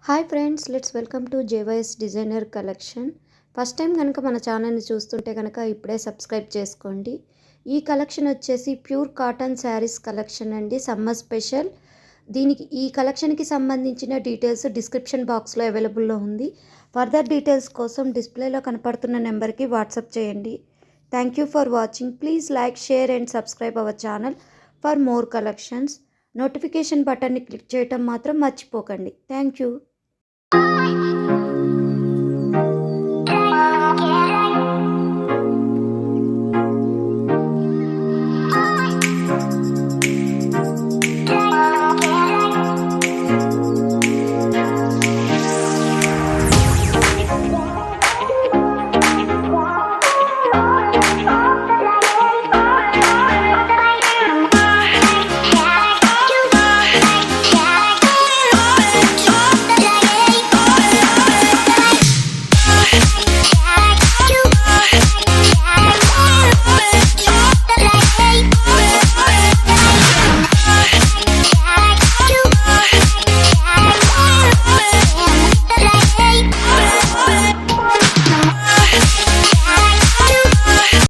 Hi friends, let's welcome to JYS designer collection. First time కనుక మన ఛానల్ని చూస్తుంటే కనుక ఇప్పుడే సబ్స్క్రైబ్ చేసుకోండి. ఈ కలెక్షన్ వచ్చేసి ప్యూర్ కాటన్ శారీస్ కలెక్షన్ అండి, సమ్మర్ స్పెషల్. ఈ కలెక్షన్కి సంబంధించిన డీటెయిల్స్ డిస్క్రిప్షన్ బాక్స్లో అవైలబుల్లో ఉంది. ఫర్దర్ డీటెయిల్స్ కోసం డిస్ప్లేలో కనపడుతున్న నెంబర్కి వాట్సాప్ చేయండి. Thank you for watching. Please like, share and subscribe our channel for more collections. Notification బటన్ని క్లిక్ చేయటం మాత్రం మర్చిపోకండి. Thank you.